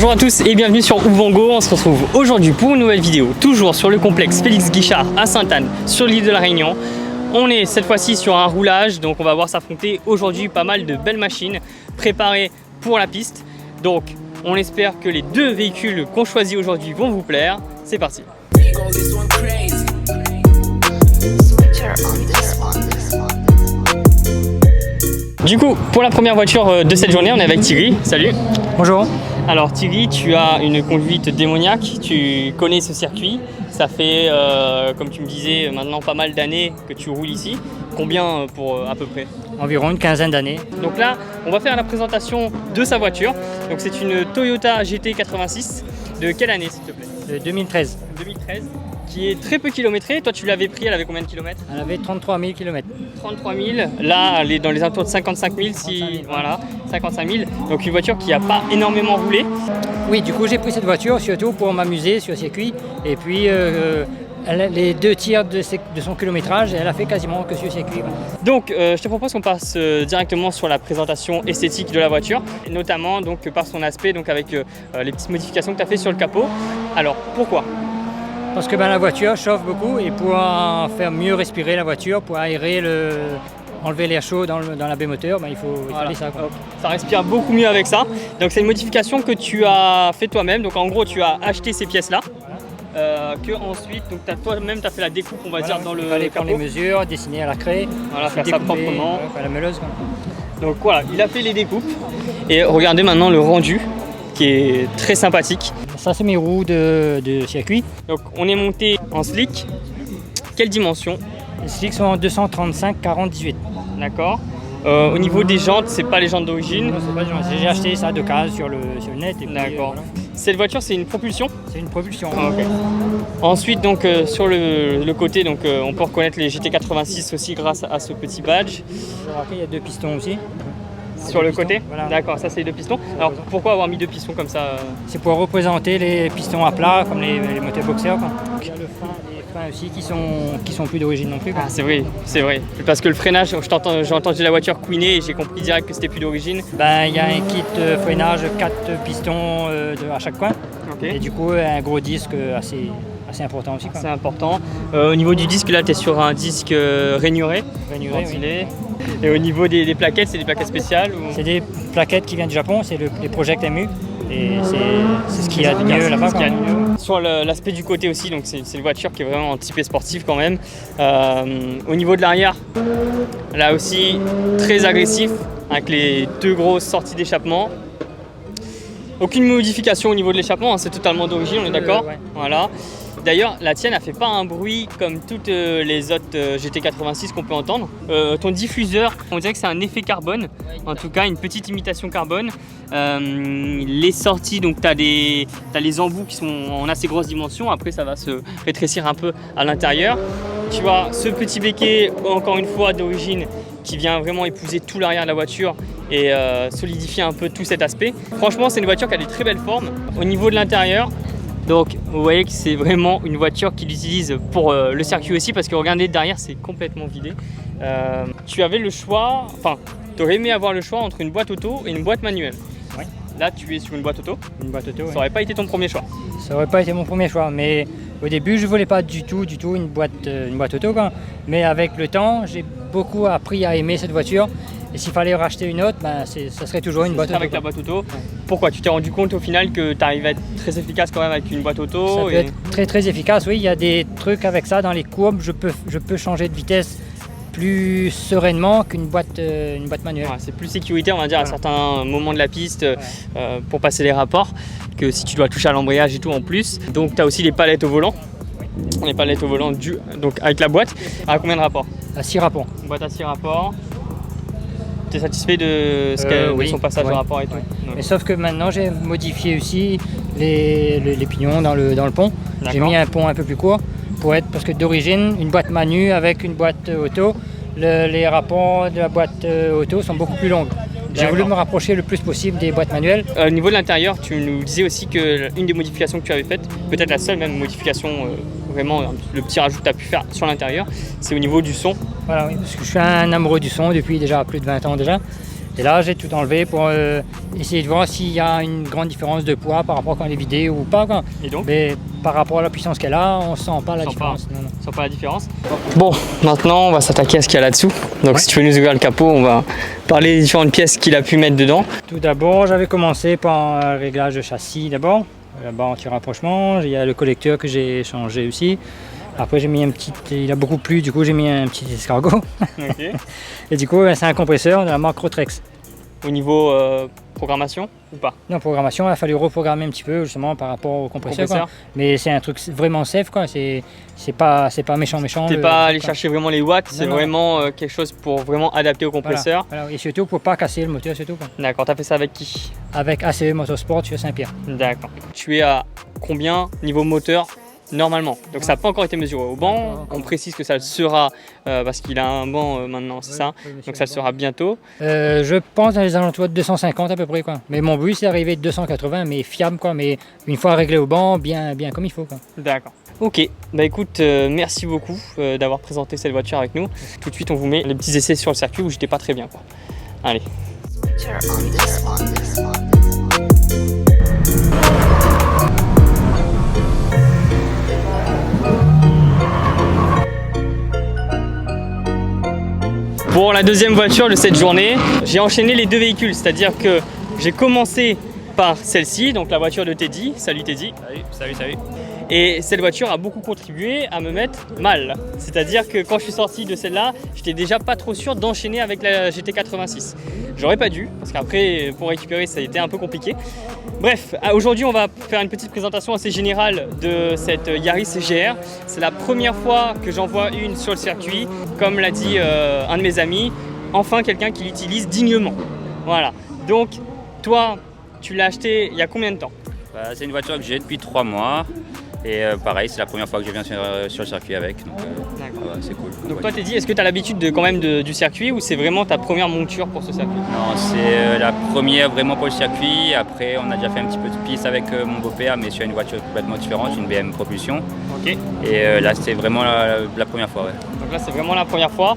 Bonjour à tous et bienvenue sur Ouvango. On se retrouve aujourd'hui pour une nouvelle vidéo, toujours sur le complexe Félix Guichard à Sainte-Anne, sur l'île de la Réunion. On est cette fois-ci sur un roulage, donc on va voir s'affronter aujourd'hui pas mal de belles machines préparées pour la piste. Donc on espère que les deux véhicules qu'on choisit aujourd'hui vont vous plaire. C'est parti. Du coup, pour la première voiture de cette journée, on est avec Thierry. Salut. Bonjour. Alors Thierry, tu as une conduite démoniaque, tu connais ce circuit. Ça fait, comme tu me disais, maintenant pas mal d'années que tu roules ici. Combien pour à peu près? Environ une quinzaine d'années. Donc là, on va faire la présentation de sa voiture. Donc c'est une Toyota GT86. De quelle année s'il te plaît? De 2013. 2013. Qui est très peu kilométrée. Toi tu l'avais pris, elle avait combien de kilomètres? Elle avait 33 000 km. 33 000. Là, elle est dans les alentours de 55 000. 55 000. Voilà, 55 000. Donc une voiture qui n'a pas énormément roulé. Oui, du coup j'ai pris cette voiture surtout pour m'amuser sur le circuit. Et puis les deux tiers de son kilométrage, elle a fait quasiment que sur le circuit. Donc je te propose qu'on passe directement sur la présentation esthétique de la voiture, et notamment donc, par son aspect, donc, avec les petites modifications que tu as fait sur le capot. Alors pourquoi? Parce que la voiture chauffe beaucoup et pour faire mieux respirer la voiture, pour aérer enlever l'air chaud dans la baie moteur, il fallait ça. Quoi. Ça respire beaucoup mieux avec ça. Donc c'est une modification que tu as fait toi-même. Donc en gros tu as acheté ces pièces-là. Que ensuite, donc toi-même tu as fait la découpe, on va dire, dans le capot. Il fallait prendre les mesures, dessiner à la craie, voilà, faire ça proprement. La meuleuse. Quoi. Donc voilà, il a fait les découpes. Et regardez maintenant le rendu qui est très sympathique. Ça c'est mes roues de circuit. Donc on est monté en slick. Quelle dimension? Les slicks sont en 235 40 18. D'accord. Au niveau des jantes, c'est pas les jantes d'origine? Non, c'est pas les jantes. J'ai acheté ça d'occasion sur le net. D'accord. Voilà. Cette voiture, c'est une propulsion? C'est une propulsion. Ah, okay. Ensuite, donc sur le côté, donc on peut reconnaître les GT86 aussi grâce à ce petit badge. Il y a deux pistons aussi. Sur le côté? Voilà. D'accord, ça c'est les deux pistons. Alors pourquoi avoir mis deux pistons comme ça? C'est pour représenter les pistons à plat, comme les motoboxers. Il y a les freins aussi qui sont plus d'origine non plus. Quoi. Ah, c'est vrai, c'est vrai. Parce que le freinage, j'ai entendu la voiture couiner et j'ai compris direct que c'était plus d'origine. Il y a un kit freinage, 4 pistons à chaque coin. Okay. Et du coup, un gros disque assez important aussi. C'est important. Au niveau du disque, là, tu es sur un disque rainuré. Rainuré, oui. Et au niveau des plaquettes, c'est des plaquettes spéciales ou... C'est des plaquettes qui viennent du Japon, c'est les Project MU. Et c'est ce qu'il y a de mieux là-bas. Sur l'aspect du côté aussi, donc c'est une voiture qui est vraiment typée sportive quand même. Au niveau de l'arrière, là aussi très agressif avec les deux grosses sorties d'échappement. Aucune modification au niveau de l'échappement, hein, c'est totalement d'origine, on est d'accord. Ouais. Voilà. D'ailleurs, la tienne, elle fait pas un bruit comme toutes les autres GT86 qu'on peut entendre. Ton diffuseur, on dirait que c'est un effet carbone, en tout cas une petite imitation carbone. Les sorties, donc tu as les embouts qui sont en assez grosse dimension, après ça va se rétrécir un peu à l'intérieur. Tu as ce petit béquet, encore une fois d'origine, qui vient vraiment épouser tout l'arrière de la voiture et solidifier un peu tout cet aspect. Franchement, c'est une voiture qui a des très belles formes. Au niveau de l'intérieur, donc vous voyez que c'est vraiment une voiture qu'il utilise pour le circuit aussi, parce que regardez derrière, c'est complètement vidé. Tu avais le choix, enfin tu aurais aimé avoir le choix entre une boîte auto et une boîte manuelle. Oui. Là tu es sur une boîte auto. Une boîte auto, ça aurait pas été ton premier choix. Ça aurait pas été mon premier choix, mais au début je voulais pas du tout une boîte auto quoi. Mais avec le temps j'ai beaucoup appris à aimer cette voiture. Et s'il fallait racheter une autre, ça serait toujours une boîte auto. Avec la boîte auto. Pourquoi? Tu t'es rendu compte au final que tu arrives à être très efficace quand même avec une boîte auto? Ça peut être très très efficace, oui. Il y a des trucs avec ça dans les courbes. Je peux changer de vitesse plus sereinement qu'une boîte manuelle. Ouais, c'est plus sécurité, on va dire, à certains moments de la piste pour passer les rapports, que si tu dois toucher à l'embrayage et tout en plus. Donc tu as aussi les palettes au volant. Les palettes au volant donc avec la boîte. À combien de rapports? À 6 rapports. Une boîte à 6 rapports. Tu es satisfait de son passage de rapport et tout? Mais sauf que maintenant j'ai modifié aussi les pignons dans le pont. J'ai mis un pont un peu plus court parce que d'origine une boîte manu avec une boîte auto, les rapports de la boîte auto sont beaucoup plus longs. J'ai voulu me rapprocher le plus possible des boîtes manuelles. Au niveau de l'intérieur, tu nous disais aussi qu'une des modifications que tu avais faites, peut-être la seule même modification, vraiment le petit rajout que tu as pu faire sur l'intérieur, c'est au niveau du son. Voilà, oui, parce que je suis un amoureux du son depuis déjà plus de 20 ans déjà. Et là, j'ai tout enlevé pour essayer de voir s'il y a une grande différence de poids par rapport à quand elle est vidée ou pas. Quoi. Et donc? Mais par rapport à la puissance qu'elle a, on sent pas la différence. Non. On sent pas la différence. Bon, maintenant on va s'attaquer à ce qu'il y a là-dessous. Donc si tu veux nous ouvrir le capot, on va parler des différentes pièces qu'il a pu mettre dedans. Tout d'abord, j'avais commencé par un réglage de châssis d'abord. Là-bas anti-rapprochement, il y a le collecteur que j'ai changé aussi. Après j'ai mis un petit, il a beaucoup plu, du coup j'ai mis un petit escargot. Okay. Et du coup c'est un compresseur de la marque Rotrex. Au niveau programmation ou pas? Non, programmation, il a fallu reprogrammer un petit peu justement par rapport au compresseur. Quoi. Mais c'est un truc vraiment safe, quoi. C'est pas méchant. T'es pas allé chercher vraiment les watts, c'est vraiment quelque chose pour vraiment adapter au compresseur. Voilà. Et surtout pour pas casser le moteur, surtout. D'accord, t'as fait ça avec qui? Avec ACE Motorsport sur Saint-Pierre. D'accord. Tu es à combien niveau moteur? Normalement, donc ça n'a pas encore été mesuré au banc, on précise que ça le sera parce qu'il a un banc maintenant, c'est ça, donc ça le sera bientôt. Je pense dans les alentours de 250 à peu près, quoi. Mais mon but c'est d'arriver de 280, mais fiable, quoi, mais une fois réglé au banc, bien comme il faut, quoi. D'accord. Ok, bah écoute, merci beaucoup d'avoir présenté cette voiture avec nous. Tout de suite on vous met les petits essais sur le circuit où j'étais pas très bien, quoi. Allez. Pour la deuxième voiture de cette journée, j'ai enchaîné les deux véhicules, c'est-à-dire que j'ai commencé par celle-ci, donc la voiture de Teddy. Salut Teddy. Salut. Et cette voiture a beaucoup contribué à me mettre mal. C'est-à-dire que quand je suis sorti de celle-là, j'étais déjà pas trop sûr d'enchaîner avec la GT86. J'aurais pas dû, parce qu'après, pour récupérer, ça a été un peu compliqué. Bref, aujourd'hui, on va faire une petite présentation assez générale de cette Yaris GR. C'est la première fois que j'en vois une sur le circuit. Comme l'a dit un de mes amis, enfin quelqu'un qui l'utilise dignement. Voilà. Donc, toi, tu l'as acheté il y a combien de temps? C'est une voiture que j'ai depuis 3 mois. Et pareil, c'est la première fois que je viens sur le circuit avec, donc c'est cool. Donc toi, Teddy, est-ce que tu as l'habitude du circuit ou c'est vraiment ta première monture pour ce circuit? Non, c'est la première vraiment pour le circuit. Après, on a déjà fait un petit peu de piste avec mon beau-père, mais sur une voiture complètement différente, une BM Propulsion. Ok. Et là, c'est vraiment la première fois. Ouais. Donc là, c'est vraiment la première fois.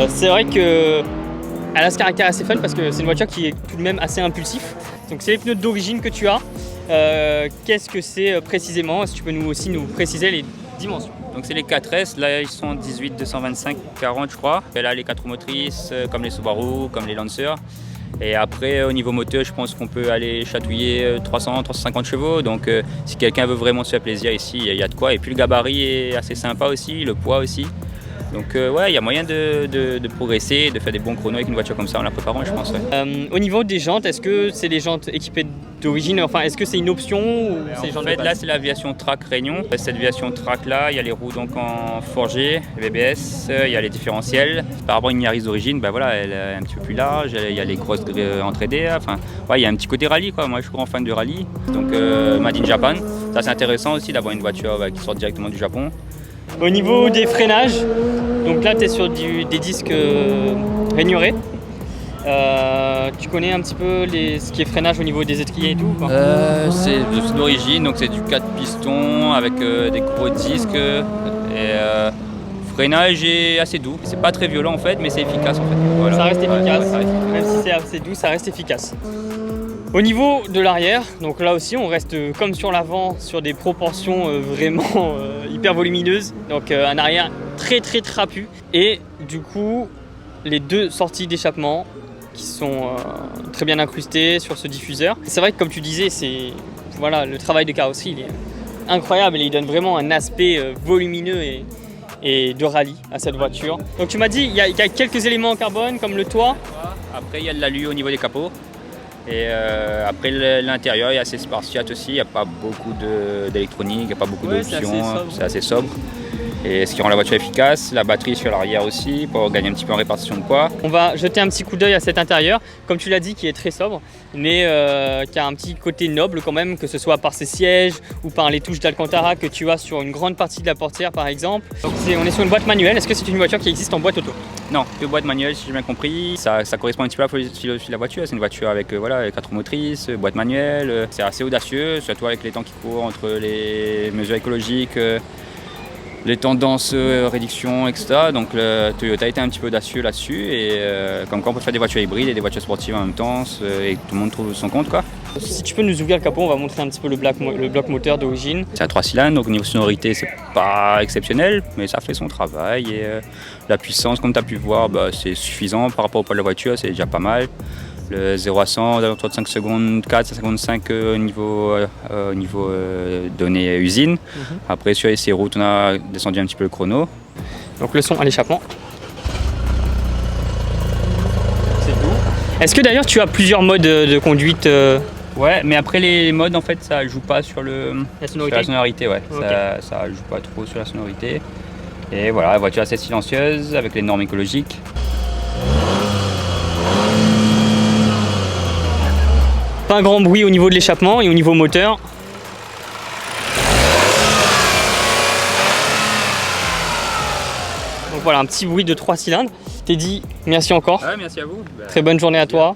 C'est vrai que elle a ce caractère assez fun parce que c'est une voiture qui est tout de même assez impulsif. Donc c'est les pneus d'origine que tu as. Qu'est-ce que c'est précisément? Est-ce que tu peux aussi nous préciser les dimensions? Donc c'est les 4S, là ils sont 18, 225, 40 je crois. Et là les 4 motrices comme les Subaru, comme les Lancer. Et après au niveau moteur je pense qu'on peut aller chatouiller 300, 350 chevaux. Donc si quelqu'un veut vraiment se faire plaisir ici, il y a de quoi. Et puis le gabarit est assez sympa aussi, le poids aussi. Donc ouais, il y a moyen de progresser, de faire des bons chronos avec une voiture comme ça en la préparant, je pense. Ouais. Au niveau des jantes, est-ce que c'est des jantes équipées d'origine? Enfin, est-ce que c'est une option ou en fait, là, c'est l'aviation Track Réunion. Cette aviation Track là, il y a les roues donc en forgé, BBS, il y a les différentiels. Par rapport à une Yaris d'origine, ben voilà, elle est un petit peu plus large, il y a les grosses entraidées. Enfin, ouais, il y a un petit côté rallye, quoi. Moi, je suis grand fan de rallye. Donc, Made in Japan. Ça, c'est intéressant aussi d'avoir une voiture qui sort directement du Japon. Au niveau des freinages, donc là tu es sur des disques rainurés. Tu connais un petit peu ce qui est freinage au niveau des étriers et tout? C'est d'origine, donc c'est du 4 pistons avec des gros disques. Et freinage est assez doux. C'est pas très violent en fait, mais c'est efficace en fait. Voilà. Ça reste efficace, même si c'est assez doux, ça reste efficace. Au niveau de l'arrière, donc là aussi on reste comme sur l'avant sur des proportions vraiment hyper volumineuses, donc un arrière très trapu et du coup les deux sorties d'échappement qui sont très bien incrustées sur ce diffuseur. C'est vrai que comme tu disais, voilà, le travail de carrosserie il est incroyable et il donne vraiment un aspect volumineux et de rallye à cette voiture. Donc tu m'as dit il y a quelques éléments en carbone comme le toit. Après il y a de l'alu au niveau des capots. Et après l'intérieur est assez spartiate aussi, il n'y a pas beaucoup d'électronique, il n'y a pas beaucoup d'options, c'est assez sobre. Et ce qui rend la voiture efficace, la batterie sur l'arrière aussi pour gagner un petit peu en répartition de poids. On va jeter un petit coup d'œil à cet intérieur, comme tu l'as dit, qui est très sobre, mais qui a un petit côté noble quand même, que ce soit par ses sièges ou par les touches d'Alcantara que tu as sur une grande partie de la portière par exemple. Donc on est sur une boîte manuelle, est-ce que c'est une voiture qui existe en boîte auto? Non, que boîte manuelle si j'ai bien compris. Ça correspond un petit peu à la philosophie de la voiture, c'est une voiture avec voilà, 4 motrices, boîte manuelle. C'est assez audacieux, surtout avec les temps qui courent entre les mesures écologiques. les tendances réduction, etc. Donc Toyota a été un petit peu audacieux là-dessus et comme quoi on peut faire des voitures hybrides et des voitures sportives en même temps et que tout le monde trouve son compte, quoi. Si tu peux nous ouvrir le capot, on va montrer un petit peu le bloc moteur d'origine. C'est à 3 cylindres, donc au niveau sonorité c'est pas exceptionnel, mais ça fait son travail et la puissance, comme tu as pu voir, c'est suffisant par rapport au poids de la voiture, c'est déjà pas mal. Le 0 à 100, autour de 5 secondes 4, 5 secondes 5 au niveau données usine. Après sur les routes on a descendu un petit peu le chrono. Donc le son à l'échappement. C'est doux. Est-ce que d'ailleurs tu as plusieurs modes de conduite Ouais, mais après les modes en fait ça joue pas sur la sonorité. Ouais. Okay. Ça joue pas trop sur la sonorité. Et voilà, la voiture assez silencieuse avec les normes écologiques. Pas un grand bruit au niveau de l'échappement et au niveau moteur. Donc voilà, un petit bruit de 3 cylindres. Teddy, merci encore. Ouais, merci à vous. Très bonne journée à toi.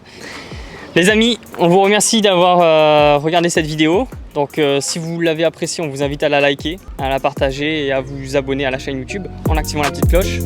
Les amis, on vous remercie d'avoir regardé cette vidéo. Donc si vous l'avez appréciée, on vous invite à la liker, à la partager et à vous abonner à la chaîne YouTube en activant la petite cloche.